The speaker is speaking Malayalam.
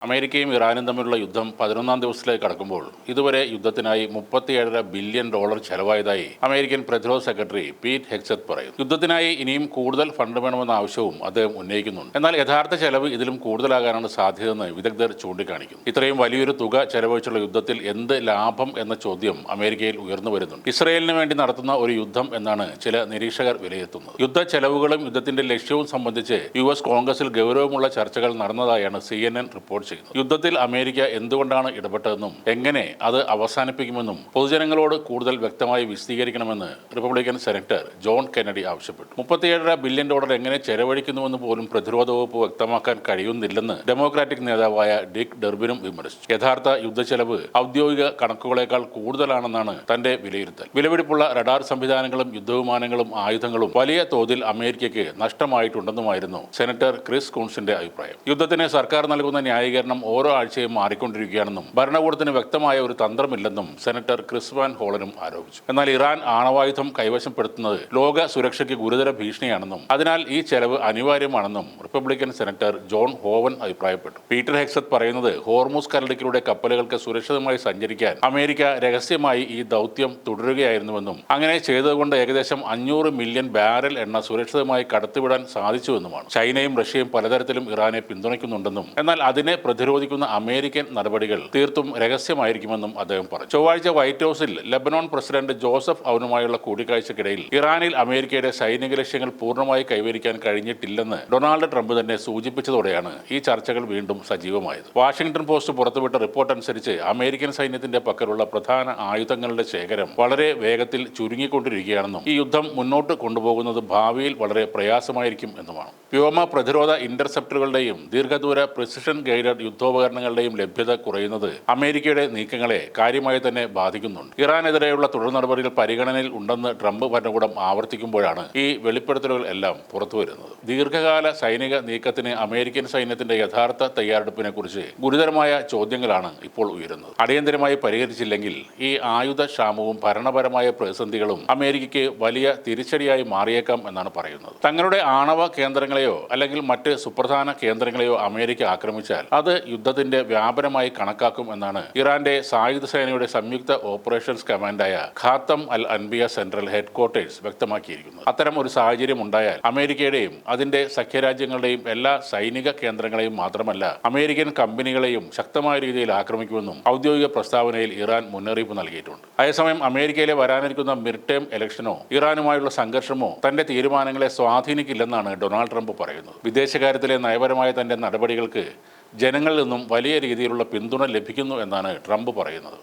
അമേരിക്കയും ഇറാനും തമ്മിലുള്ള യുദ്ധം 11-ാം ദിവസത്തിലേക്ക് കടക്കുമ്പോൾ ഇതുവരെ യുദ്ധത്തിനായി $37.5 ബില്യൺ ചെലവായതായി അമേരിക്കൻ പ്രതിരോധ സെക്രട്ടറി പീറ്റ് ഹെഗ്സെത്ത് പറയുന്നു. യുദ്ധത്തിനായി ഇനിയും കൂടുതൽ ഫണ്ട് വേണമെന്ന ആവശ്യവും അദ്ദേഹം ഉന്നയിക്കുന്നുണ്ട്. എന്നാൽ യഥാർത്ഥ ചെലവ് ഇതിലും കൂടുതലാകാനാണ് സാധ്യതയെന്ന് വിദഗ്ധർ ചൂണ്ടിക്കാണിക്കുന്നു. ഇത്രയും വലിയൊരു തുക ചെലവഴിച്ചുള്ള യുദ്ധത്തിൽ എന്ത് ലാഭം എന്ന ചോദ്യം അമേരിക്കയിൽ ഉയർന്നു വരുന്നുണ്ട്. ഇസ്രയേലിന് വേണ്ടി നടത്തുന്ന ഒരു യുദ്ധം എന്നാണ് ചില നിരീക്ഷകർ വിലയിരുത്തുന്നത്. യുദ്ധ ചെലവുകളും യുദ്ധത്തിന്റെ ലക്ഷ്യവും സംബന്ധിച്ച് US കോൺഗ്രസിൽ ഗൗരവമുള്ള ചർച്ചകൾ നടന്നതായാണ് CNN റിപ്പോർട്ട് ചെയ്യുന്നത്. യുദ്ധത്തിൽ അമേരിക്ക എന്തുകൊണ്ടാണ് ഇടപെട്ടതെന്നും എങ്ങനെ അത് അവസാനിപ്പിക്കുമെന്നും പൊതുജനങ്ങളോട് കൂടുതൽ വ്യക്തമായി വിശദീകരിക്കണമെന്ന് റിപ്പബ്ലിക്കൻ സെനറ്റർ ജോൺ കെന്നഡി ആവശ്യപ്പെട്ടു. $37.5 ബില്യൺ എങ്ങനെ ചെലവഴിക്കുന്നുവെന്ന് പോലും പ്രതിരോധ വകുപ്പ് വ്യക്തമാക്കാൻ കഴിയുന്നില്ലെന്ന് ഡെമോക്രാറ്റിക് നേതാവായ ഡിക് ഡർബിനും വിമർശിച്ചു. യഥാർത്ഥ യുദ്ധച്ചെലവ് ഔദ്യോഗിക കണക്കുകളേക്കാൾ കൂടുതലാണെന്നാണ് തന്റെ വിലയിരുത്തൽ. വിലപിടിപ്പുള്ള റഡാർ സംവിധാനങ്ങളും യുദ്ധവിമാനങ്ങളും ആയുധങ്ങളും വലിയ തോതിൽ അമേരിക്കയ്ക്ക് നഷ്ടമായിട്ടുണ്ടെന്നുമായിരുന്നു സെനറ്റർ ക്രിസ് കൂൺസിന്റെ അഭിപ്രായം. യുദ്ധത്തിന് സർക്കാർ നൽകുന്ന ന്യായീകരണം ഓരോ ആഴ്ചയും മാറിക്കൊണ്ടിരിക്കുകയാണെന്നും ഭരണകൂടത്തിന് വ്യക്തമായ ഒരു തന്ത്രമില്ലെന്നും സെനറ്റർ ക്രിസ് വാൻ ഹോളനും ആരോപിച്ചു. എന്നാൽ ഇറാൻ ആണവായുധം കൈവശപ്പെടുത്തുന്നത് ലോക സുരക്ഷയ്ക്ക് ഗുരുതര ഭീഷണിയാണെന്നും അതിനാൽ ഈ ചെലവ് അനിവാര്യമാണെന്നും റിപ്പബ്ലിക്കൻ സെനറ്റർ ജോൺ ഹോവൻ അഭിപ്രായപ്പെട്ടു. പീറ്റർ ഹെഗ്സെത്ത് പറയുന്നത് ഹോർമുസ് കടലിടുക്കിലൂടെ കപ്പലുകൾക്ക് സുരക്ഷിതമായി സഞ്ചരിക്കാൻ അമേരിക്ക രഹസ്യമായി ഈ ദൗത്യം തുടരുകയായിരുന്നുവെന്നും അങ്ങനെ ചെയ്തതുകൊണ്ട് ഏകദേശം 500 മില്യൺ ബാരൽ എണ്ണ സുരക്ഷിതമായി കടത്തിവിടാൻ സാധിച്ചുവെന്നുമാണ്. ചൈനയും റഷ്യയും പലതരത്തിലും ഇറാനെ പിന്തുണയ്ക്കുന്നുണ്ടെന്നും എന്നാൽ അതിനെ പ്രതിരോധിക്കുന്ന അമേരിക്കൻ നടപടികൾ തീർത്തും രഹസ്യമായിരിക്കുമെന്നും അദ്ദേഹം പറഞ്ഞു. ചൊവ്വാഴ്ച വൈറ്റ് ഹൌസിൽ ലെബനോൺ പ്രസിഡന്റ് ജോസഫ് ഔനുമായുള്ള കൂടിക്കാഴ്ചയ്ക്കിടയിൽ ഇറാനിൽ അമേരിക്കയുടെ സൈനിക ലക്ഷ്യങ്ങൾ പൂർണ്ണമായി കൈവരിക്കാൻ കഴിഞ്ഞിട്ടില്ലെന്ന് ഡൊണാൾഡ് ട്രംപ് തന്നെ സൂചിപ്പിച്ചതോടെയാണ് ഈ ചർച്ചകൾ വീണ്ടും സജീവമായത്. വാഷിംഗ്ടൺ പോസ്റ്റ് പുറത്തുവിട്ട റിപ്പോർട്ട് അനുസരിച്ച് അമേരിക്കൻ സൈന്യത്തിന്റെ പക്കലുള്ള പ്രധാന ആയുധങ്ങളുടെ ശേഖരം വളരെ വേഗത്തിൽ ചുരുങ്ങിക്കൊണ്ടിരിക്കുകയാണെന്നും ഈ യുദ്ധം മുന്നോട്ട് കൊണ്ടുപോകുന്നത് ഭാവിയിൽ വളരെ പ്രയാസമായിരിക്കും എന്നുമാണ്. വ്യോമ പ്രതിരോധ ഇന്റർസെപ്റ്ററുകളുടെയും ദീർഘദൂര പ്രിസിഷൻ ഗൈഡഡ് യുദ്ധോപകരണങ്ങളുടെയും ലഭ്യത കുറയുന്നത് അമേരിക്കയുടെ നീക്കങ്ങളെ കാര്യമായി തന്നെ ബാധിക്കുന്നുണ്ട്. ഇറാനെതിരെയുള്ള തുടർ നടപടികൾ പരിഗണനയിൽ ഉണ്ടെന്ന് ട്രംപ് ഭരണകൂടം ആവർത്തിക്കുമ്പോഴാണ് ഈ വെളിപ്പെടുത്തലുകൾ എല്ലാം പുറത്തുവരുന്നത്. ദീർഘകാല സൈനിക നീക്കത്തിന് അമേരിക്കൻ സൈന്യത്തിന്റെ യഥാർത്ഥ തയ്യാറെടുപ്പിനെ കുറിച്ച് ഗുരുതരമായ ചോദ്യങ്ങളാണ് ഇപ്പോൾ ഉയരുന്നത്. അടിയന്തരമായി പരിഹരിച്ചില്ലെങ്കിൽ ഈ ആയുധ ക്ഷാമവും ഭരണപരമായ പ്രതിസന്ധികളും അമേരിക്കയ്ക്ക് വലിയ തിരിച്ചടിയായി മാറിയേക്കാം എന്നാണ് പറയുന്നത്. തങ്ങളുടെ ആണവ കേന്ദ്രങ്ങളെയോ അല്ലെങ്കിൽ മറ്റ് സുപ്രധാന കേന്ദ്രങ്ങളെയോ അമേരിക്ക ആക്രമിച്ചാൽ അത് യുദ്ധത്തിന്റെ വ്യാപനമായി കണക്കാക്കും എന്നാണ് ഇറാന്റെ സായുധ സേനയുടെ സംയുക്ത ഓപ്പറേഷൻസ് കമാൻഡായ ഖാത്തം അൽ അൻബിയ സെൻട്രൽ ഹെഡ്ക്വാർട്ടേഴ്സ് വ്യക്തമാക്കിയിരിക്കുന്നത്. അത്തരം ഒരു സാഹചര്യം ഉണ്ടായാൽ അമേരിക്കയുടെയും അതിന്റെ സഖ്യരാജ്യങ്ങളുടെയും എല്ലാ സൈനിക കേന്ദ്രങ്ങളെയും മാത്രമല്ല അമേരിക്കൻ കമ്പനികളെയും ശക്തമായ രീതിയിൽ ആക്രമിക്കുമെന്നും ഔദ്യോഗിക പ്രസ്താവനയിൽ ഇറാൻ മുന്നറിയിപ്പ് നൽകിയിട്ടുണ്ട്. അതേസമയം അമേരിക്കയിലെ വരാനിരിക്കുന്ന മിഡ് ടേം ഇലക്ഷനോ ഇറാനുമായുള്ള സംഘർഷമോ തന്റെ തീരുമാനങ്ങളെ സ്വാധീനിക്കില്ലെന്നാണ് ഡൊണാൾഡ് ട്രംപ് പറയുന്നത്. വിദേശകാര്യത്തിലെ നയപരമായ തന്റെ നടപടികൾക്ക് ജനങ്ങളിൽ നിന്നും വലിയ രീതിയിലുള്ള പിന്തുണ ലഭിക്കുന്നു എന്നാണ് ട്രംപ് പറയുന്നത്.